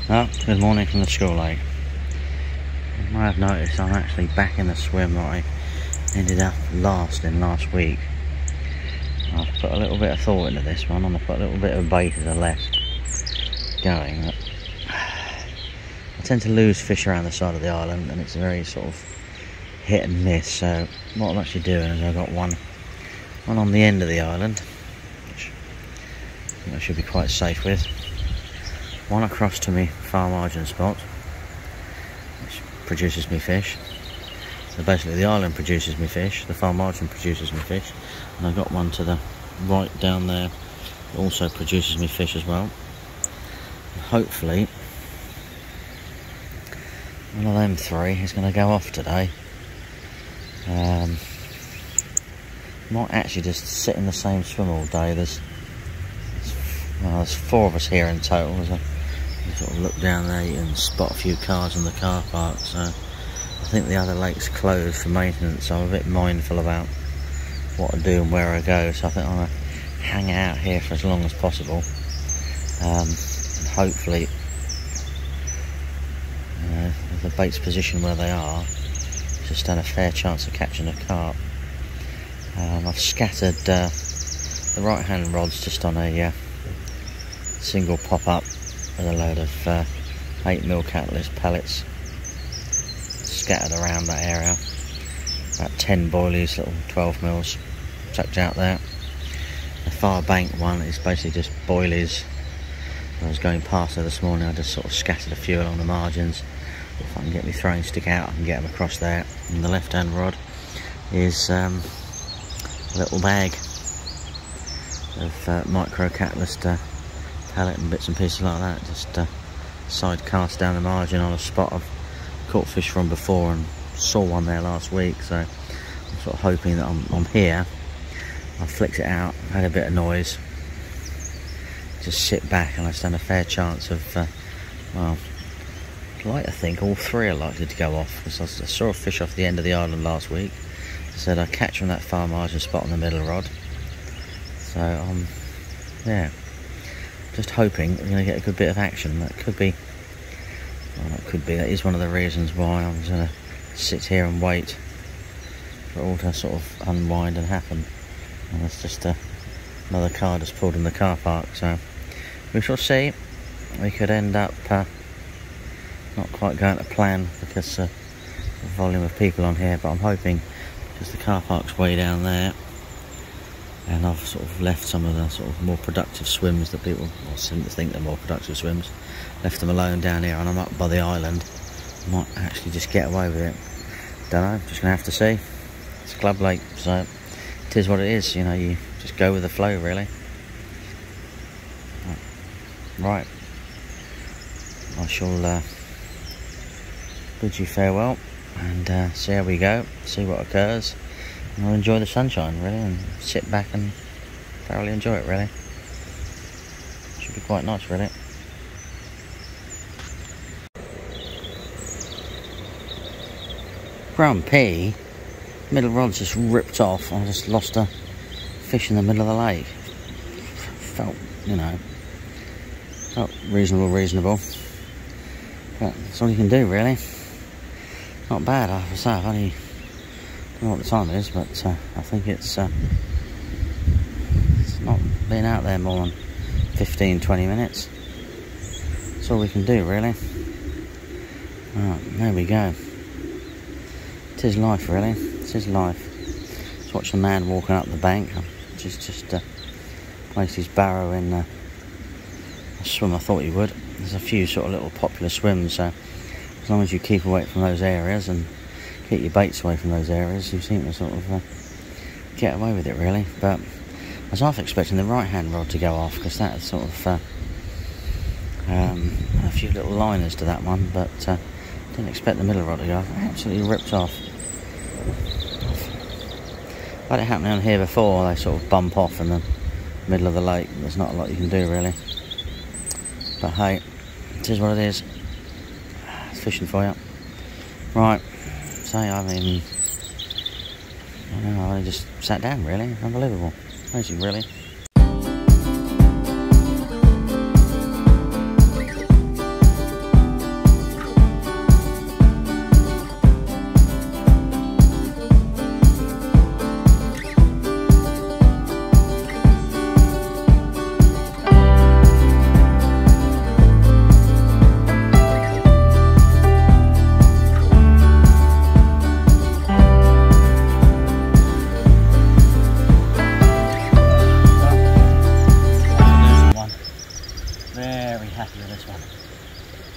Well, good morning from the school lake. You might have noticed I'm actually back in the swim that I ended up last week. I've put a little bit of thought into this one, and I've put a little bit of bait as I left going. But I tend to lose fish around the side of the island, and it's a very sort of hit and miss. So what I'm actually doing is I've got one on the end of the island, which I think I should be quite safe with. One across to me far margin spot, which produces me fish. So basically the island produces me fish, the far margin produces me fish, and I've got one to the right down there that also produces me fish as well. And hopefully one of them three is going to go off today. Might actually just sit in the same swim all day. There's four of us here in total. As I sort of look down there, you can spot a few cars in the car park. So I think the other lake's closed for maintenance, so I'm a bit mindful about what I do and where I go. So I think I'm going to hang out here for as long as possible, and hopefully if the bait's positioned where they are, just stand a fair chance of catching a carp. I've scattered the right hand rods just on a single pop up with a load of 8mm catalyst pellets scattered around that area. About 10 boilies, little 12mm tucked out there. The far bank one is basically just boilies. I was going past there this morning, I just sort of scattered a few along the margins. If I can get my throwing stick out, I can get them across there. And the left hand rod is a little bag of micro catalyst pellet and bits and pieces like that. Just side cast down the margin on a spot I've caught fish from before and saw one there last week. So I'm sort of hoping that I'm here. I flicked it out, had a bit of noise. Just sit back and I stand a fair chance of, well, I'd like to think all three are likely to go off, because I saw a fish off the end of the island last week. I said I'd catch on that far margin spot on the middle rod. So yeah, just hoping we're going to get a good bit of action. That could be, that is one of the reasons why I was going to sit here and wait for it all to sort of unwind and happen. And it's just another car just pulled in the car park, so we shall see. We could end up not quite going to plan because of the volume of people on here, but I'm hoping, because the car park's way down there and I've sort of left some of the sort of more productive swims that people seem to think they're more productive swims, left them alone down here, and I'm up by the island. I might actually just get away with it. Don't know, just gonna have to see. It's Club Lake, so it is what it is, you know, you just go with the flow really. Right, I shall bid you farewell and see how we go, see what occurs, and I'll enjoy the sunshine really, and sit back and thoroughly enjoy it really. Should be quite nice really. Grumpy, middle rod's just ripped off. I just lost a fish in the middle of the lake. Felt, you know, felt reasonable, but that's all you can do really. Not bad, I have to say. I've only, don't know what the time is, but I think it's not been out there more than 15-20 minutes. That's all we can do really. Right, there we go. It is life really, it is life. Just watch the man walking up the bank. Just placed his barrow in a swim I thought he would. There's a few sort of little popular swims, so as long as you keep away from those areas and keep your baits away from those areas, you seem to sort of get away with it really. But I was half expecting the right hand rod to go off, because that sort of a few little liners to that one, but didn't expect the middle rod to go off. Absolutely ripped off. I've had it happen on here before, they sort of bump off in the middle of the lake. There's not a lot you can do really, but hey, it is what it is. It's fishing for you. Right, so I mean, I just sat down really. Unbelievable, amazing really.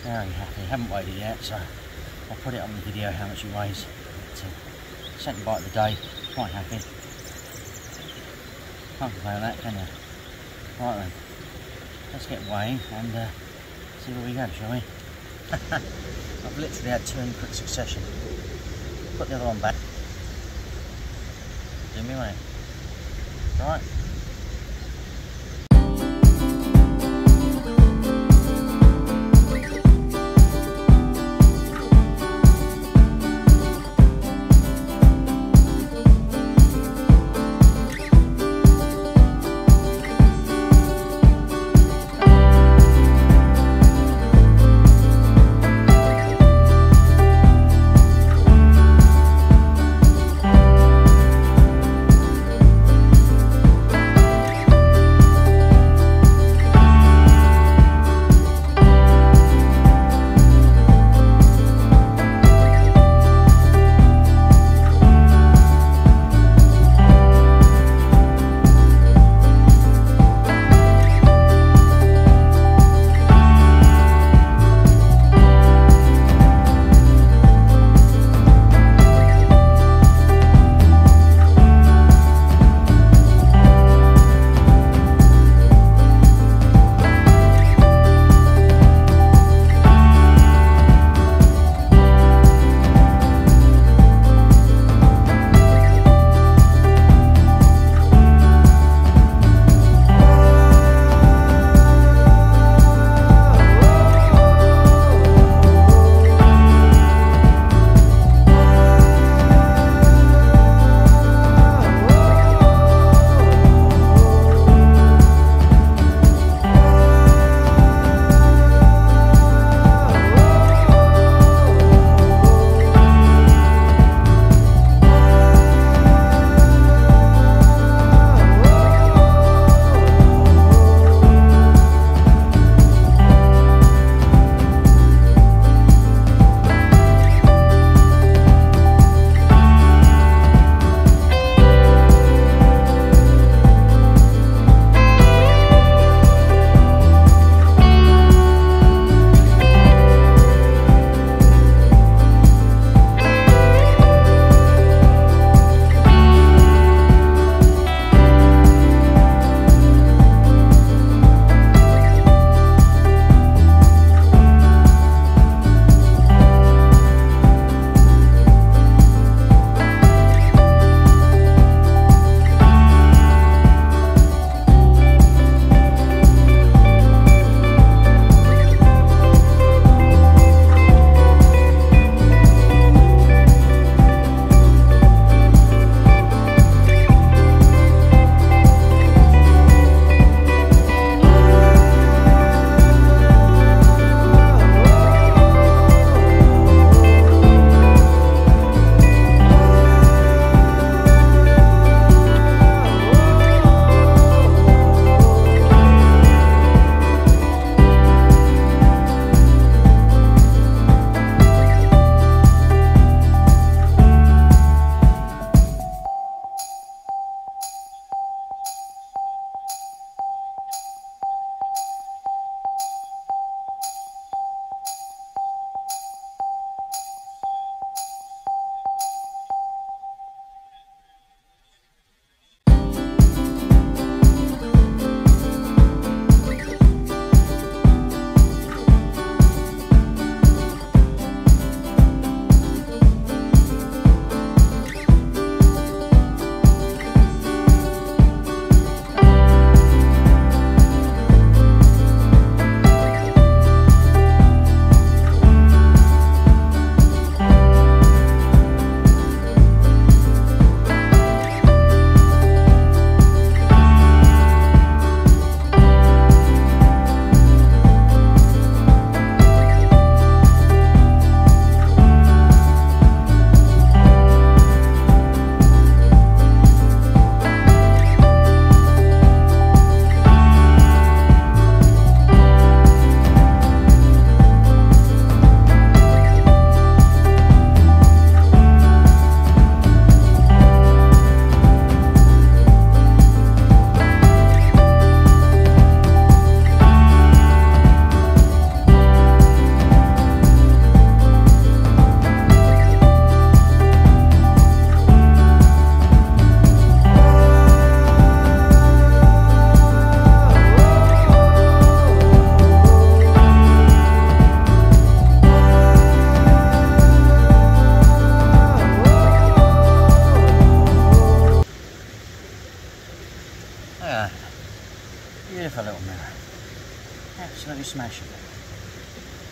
Very happy. Haven't weighed it yet, so I'll put it on the video how much it weighs. Second bite of the day, quite happy. Can't complain on that, can you? Right then, let's get weighing and see where we go, shall we? I've literally had 2 in quick succession. Put the other one back. Do me way. Right.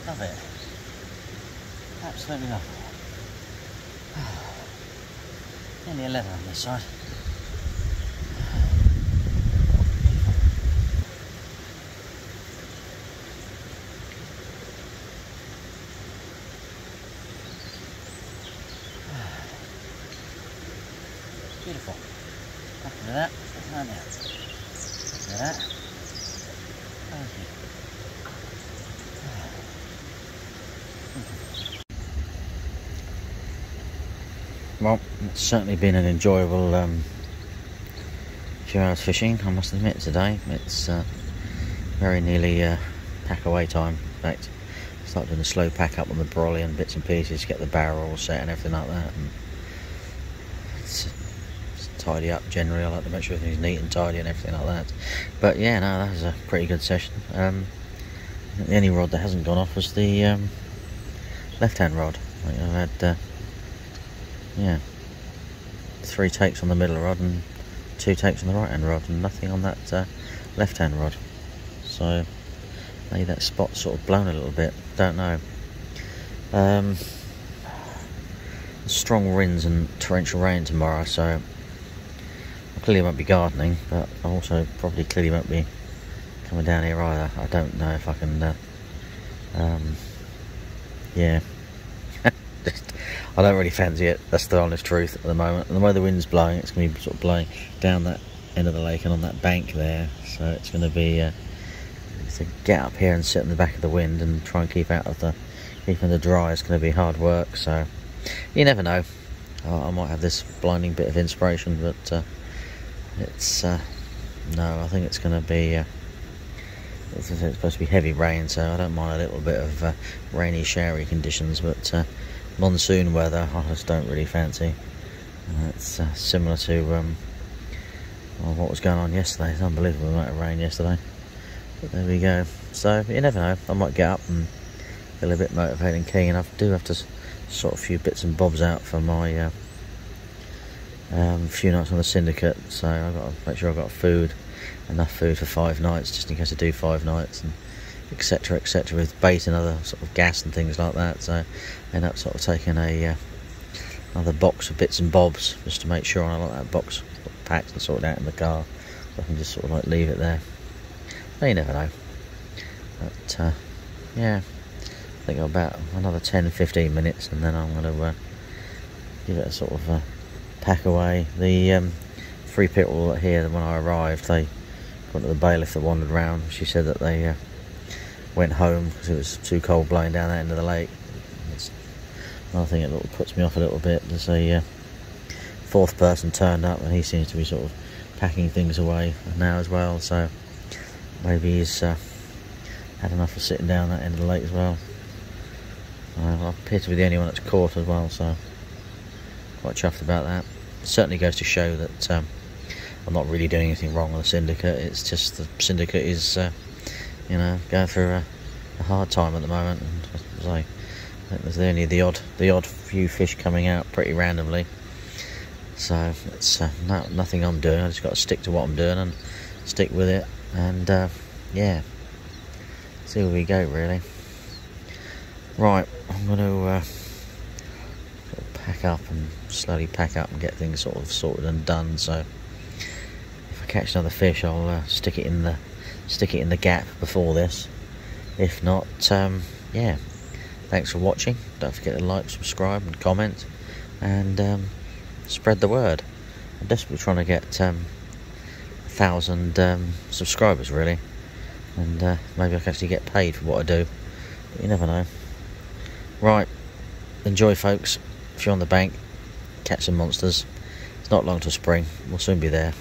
Love it. Absolutely love it. Nearly 11 on this side. Beautiful. Happy with that. And now. Look at that. Okay. Well, it's certainly been an enjoyable few hours fishing, I must admit, today. It's very nearly pack away time. In fact, start doing a slow pack up on the brolly and bits and pieces, get the barrel all set and everything like that. And it's tidy up generally. I like to make sure everything's neat and tidy and everything like that. But yeah, no, that was a pretty good session. The only rod that hasn't gone off was the left-hand rod. I think I've had yeah, 3 takes on the middle rod and 2 takes on the right-hand rod, and nothing on that left-hand rod. So maybe that spot's sort of blown a little bit. Don't know. Strong winds and torrential rain tomorrow, so I clearly won't be gardening, but I also probably clearly won't be coming down here either. I don't know if I can. Yeah. I don't really fancy it, that's the honest truth at the moment. And the way the wind's blowing, it's going to be sort of blowing down that end of the lake and on that bank there. So it's going to be to get up here and sit in the back of the wind and try and keep out of the dry is going to be hard work. So you never know. I might have this blinding bit of inspiration, but it's no, I think it's going to be it's supposed to be heavy rain, so I don't mind a little bit of rainy, showery conditions, but monsoon weather I just don't really fancy. It's similar to well, what was going on yesterday. It's unbelievable amount of rain yesterday, but there we go. So you never know, I might get up and feel a bit motivated and keen. I do have to sort a few bits and bobs out for my few nights on the syndicate, so I've got to make sure I've got enough food for 5 nights, just in case I do 5 nights, and etc, etc, with bait and other sort of gas and things like that. So I end up sort of taking another box of bits and bobs just to make sure. I like that box packed and sorted out in the car, so I can just sort of like leave it there. But you never know. But yeah, I think about another 10-15 minutes and then I'm going to give it a sort of pack away. The 3 people here, when I arrived, they got to the bailiff that wandered round. She said that they went home because it was too cold blowing down that end of the lake. That's another thing that puts me off a little bit. There's a 4th person turned up and he seems to be sort of packing things away now as well, so maybe he's had enough of sitting down that end of the lake as well. I appear to be the only one that's caught as well, so quite chuffed about that. It certainly goes to show that I'm not really doing anything wrong on the syndicate. It's just the syndicate is you know, going through a hard time at the moment, and as I think there's only the odd few fish coming out pretty randomly. So it's nothing I'm doing. I just got to stick to what I'm doing and stick with it, and yeah, see where we go really. Right, I'm going to sort of pack up and slowly pack up and get things sort of sorted and done. So if I catch another fish, I'll stick it in the gap before this. If not, yeah, thanks for watching. Don't forget to like, subscribe and comment, and spread the word. I'm desperately trying to get 1,000 subscribers really, and maybe I can actually get paid for what I do, but you never know. Right, enjoy folks. If you're on the bank, catch some monsters. It's not long till spring, we'll soon be there.